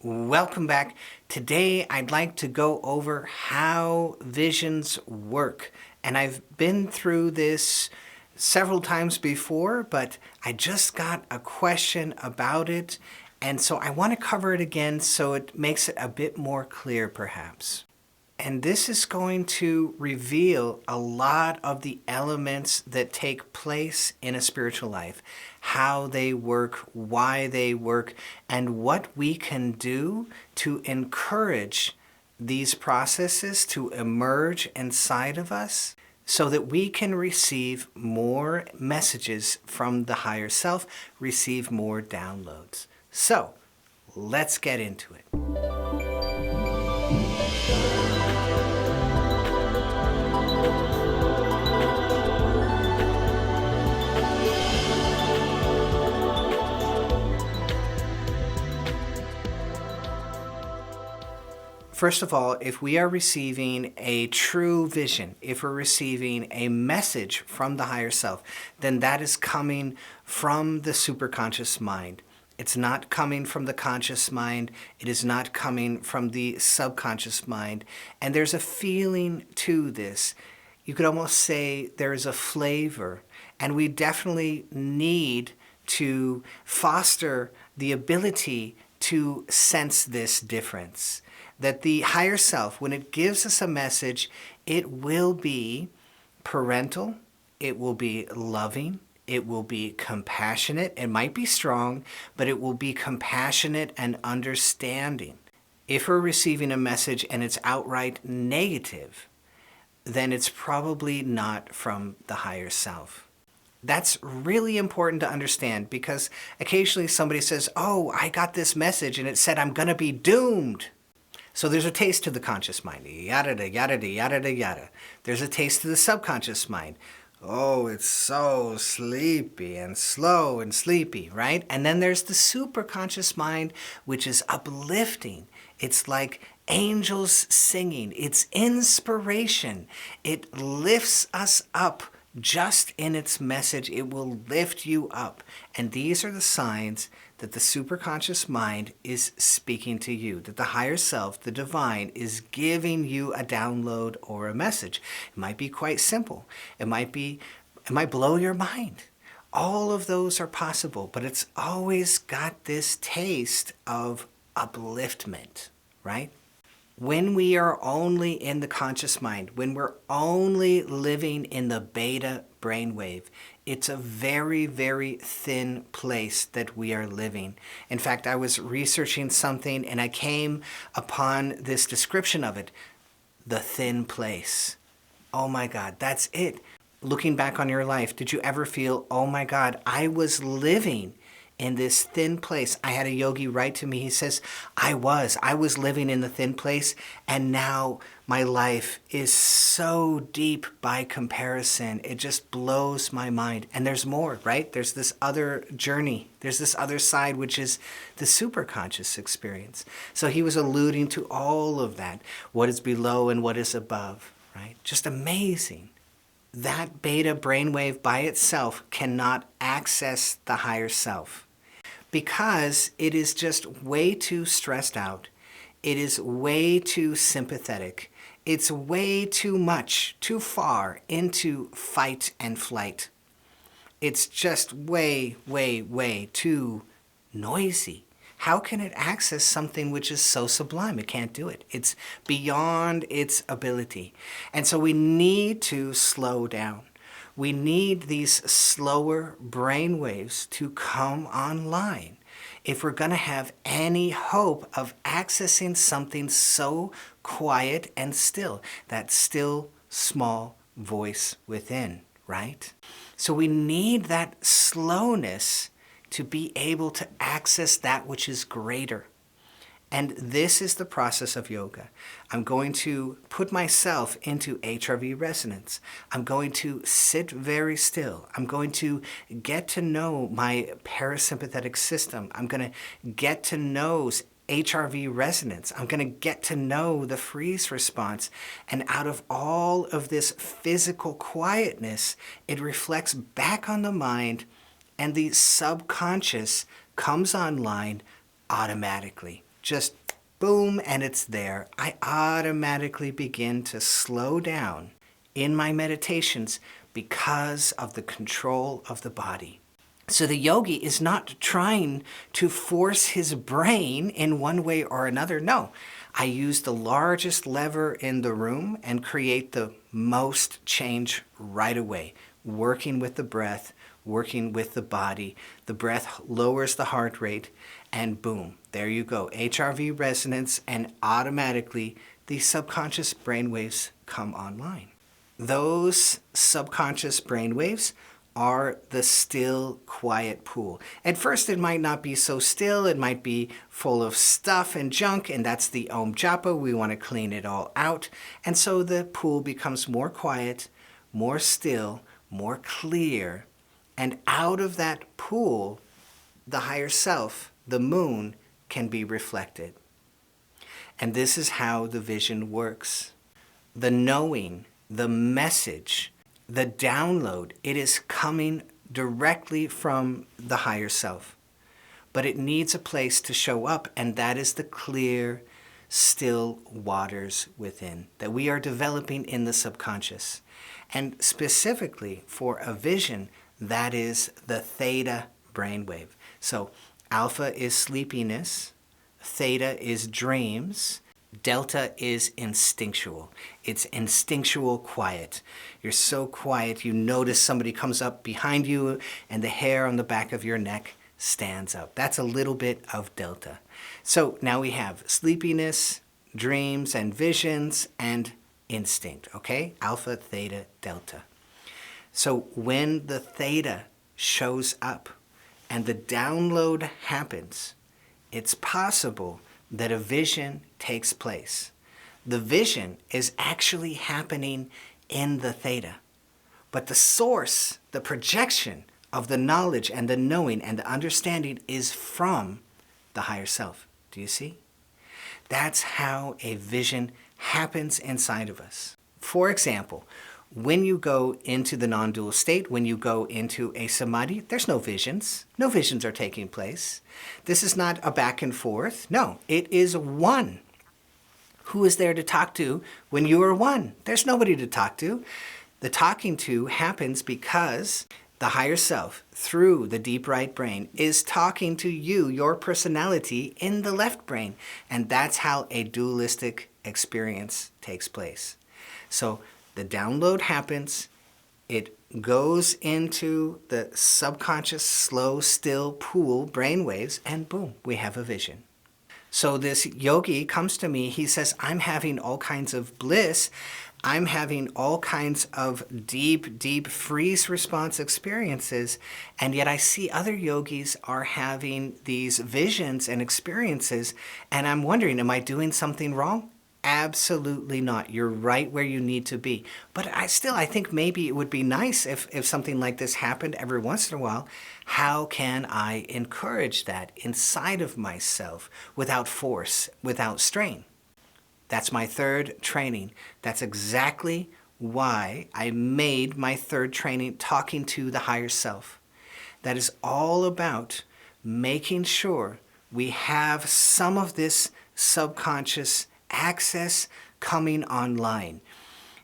Welcome back. Today I'd like to go over how visions work. And I've been through this several times before, but I just got a question about it. And so I want to cover it again so it makes it a bit more clear perhaps. And this is going to reveal a lot of the elements that take place in a spiritual life, how they work, why they work, and what we can do to encourage these processes to emerge inside of us so that we can receive more messages from the higher self, receive more downloads. So, let's get into it. First of all, if we are receiving a true vision, if we're receiving a message from the higher self, then that is coming from the superconscious mind. It's not coming from the conscious mind. It is not coming from the subconscious mind. And there's a feeling to this. You could almost say there's a flavor. And we definitely need to foster the ability to sense this difference. That the higher self, when it gives us a message, it will be parental, it will be loving, it will be compassionate. It might be strong, but it will be compassionate and understanding. If we're receiving a message and it's outright negative, then it's probably not from the higher self. That's really important to understand because occasionally somebody says, oh, I got this message and it said I'm going to be doomed. So there's a taste to the conscious mind, yada, yada, yada, yada. There's a taste to the subconscious mind. Oh, it's so sleepy and slow and sleepy, right? And then there's the superconscious mind, which is uplifting. It's like angels singing. It's inspiration. It lifts us up. Just in its message, it will lift you up. And these are the signs that the superconscious mind is speaking to you, that the higher self, the divine, is giving you a download or a message. It might be quite simple. It might blow your mind. All of those are possible, but it's always got this taste of upliftment, right? When we are only in the conscious mind, when we're only living in the beta brainwave, it's a very, very thin place that we are living. In fact, I was researching something and I came upon this description of it, the thin place. Oh my God, that's it. Looking back on your life, did you ever feel, oh my God, I was living in this thin place? I had a yogi write to me. He says, I was living in the thin place, and now my life is so deep by comparison. It just blows my mind. And there's more, right? There's this other journey. There's this other side, which is the superconscious experience. So he was alluding to all of that, what is below and what is above, right? Just amazing. That beta brainwave by itself cannot access the higher self, because it is just way too stressed out. It is way too sympathetic. It's way too much, too far into fight and flight. It's just way, way, way too noisy. How can it access something which is so sublime? It can't do it. It's beyond its ability. And so we need to slow down. We need these slower brain waves to come online if we're going to have any hope of accessing something so quiet and still, that still small voice within, right? So we need that slowness to be able to access that which is greater. And this is the process of yoga. I'm going to put myself into HRV resonance. I'm going to sit very still. I'm going to get to know my parasympathetic system. I'm going to get to know HRV resonance. I'm going to get to know the freeze response. And out of all of this physical quietness, it reflects back on the mind, and the subconscious comes online automatically. just boom, and it's there. I automatically begin to slow down in my meditations because of the control of the body. So the yogi is not trying to force his brain in one way or another. No, I use the largest lever in the room and create the most change right away, working with the breath, working with the body. The breath lowers the heart rate, and boom, there you go. HRV resonance, and automatically the subconscious brainwaves come online. Those subconscious brainwaves are the still, quiet pool. At first, it might not be so still. It might be full of stuff and junk, and that's the Om Japa. We want to clean it all out. And so the pool becomes more quiet, more still, more clear. And out of that pool, the higher self, the moon, can be reflected. And this is how the vision works. The knowing, the message, the download, it is coming directly from the higher self. But it needs a place to show up, and that is the clear, still waters within that we are developing in the subconscious. And specifically for a vision, that is the theta brainwave. So alpha is sleepiness, theta is dreams, delta is instinctual. It's instinctual quiet. You're so quiet, you notice somebody comes up behind you and the hair on the back of your neck stands up. That's a little bit of delta. So now we have sleepiness, dreams and visions, and instinct, okay? Alpha, theta, delta. So when the theta shows up and the download happens, it's possible that a vision takes place. The vision is actually happening in the theta. But the source, the projection of the knowledge and the knowing and the understanding is from the higher self. Do you see? That's how a vision happens inside of us. For example, when you go into the non-dual state, when you go into a samadhi, there's no visions. No visions are taking place. This is not a back and forth. No, it is one. Who is there to talk to when you are one? There's nobody to talk to. The talking to happens because the higher self, through the deep right brain, is talking to you, your personality, in the left brain. And that's how a dualistic experience takes place. So the download happens, it goes into the subconscious, slow, still pool, brainwaves, and boom, we have a vision. So this yogi comes to me, he says, I'm having all kinds of bliss, I'm having all kinds of deep, deep freeze response experiences, and yet I see other yogis are having these visions and experiences, and I'm wondering, am I doing something wrong? Absolutely not. You're right where you need to be. But I think maybe it would be nice if something like this happened every once in a while. How can I encourage that inside of myself without force, without strain? That's my third training. That's exactly why I made my third training talking to the higher self. That is all about making sure we have some of this subconscious access coming online.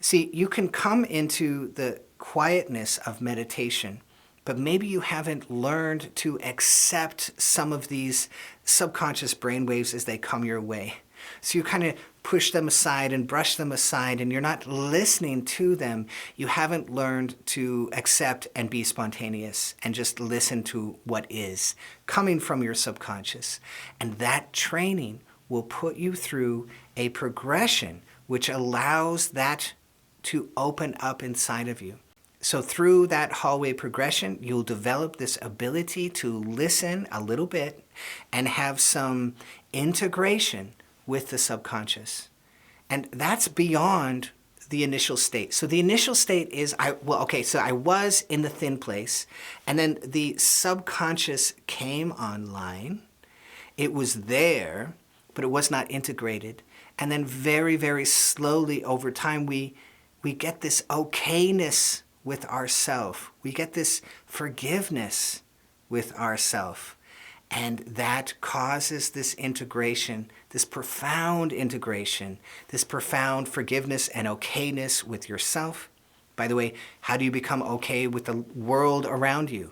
See, you can come into the quietness of meditation, but maybe you haven't learned to accept some of these subconscious brainwaves as they come your way. So you kind of push them aside and brush them aside, and you're not listening to them. You haven't learned to accept and be spontaneous and just listen to what is coming from your subconscious. And that training will put you through a progression which allows that to open up inside of you. So through that hallway progression, you'll develop this ability to listen a little bit and have some integration with the subconscious. And that's beyond the initial state. So the initial state is, I was in the thin place, and then the subconscious came online. It was there, but it was not integrated. And then very, very slowly over time, we get this okayness with ourself. We get this forgiveness with ourself. And that causes this integration, this profound integration, this profound forgiveness and okayness with yourself. By the way, how do you become okay with the world around you?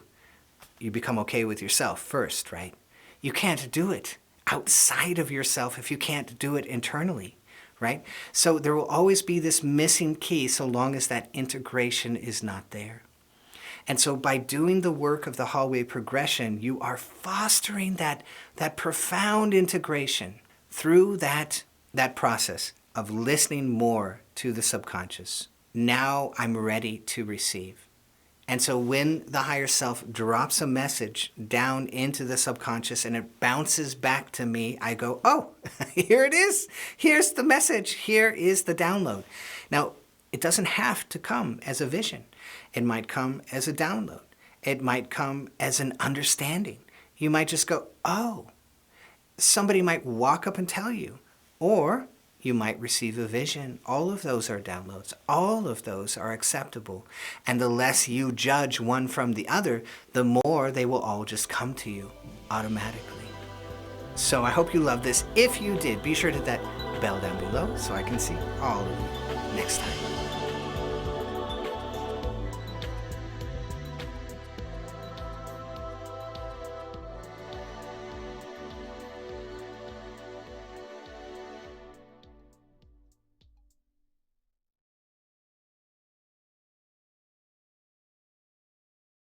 You become okay with yourself first, right? You can't do it outside of yourself if you can't do it internally, right? So there will always be this missing key so long as that integration is not there. And so by doing the work of the hallway progression, you are fostering that profound integration through that process of listening more to the subconscious. Now I'm ready to receive. And so when the higher self drops a message down into the subconscious and it bounces back to me, I go, oh, here it is. Here's the message. Here is the download. Now, it doesn't have to come as a vision. It might come as a download. It might come as an understanding. You might just go, oh. Somebody might walk up and tell you, or you might receive a vision. All of those are downloads. All of those are acceptable. And the less you judge one from the other, the more they will all just come to you automatically. So I hope you love this. If you did, be sure to hit that bell down below so I can see all of you next time.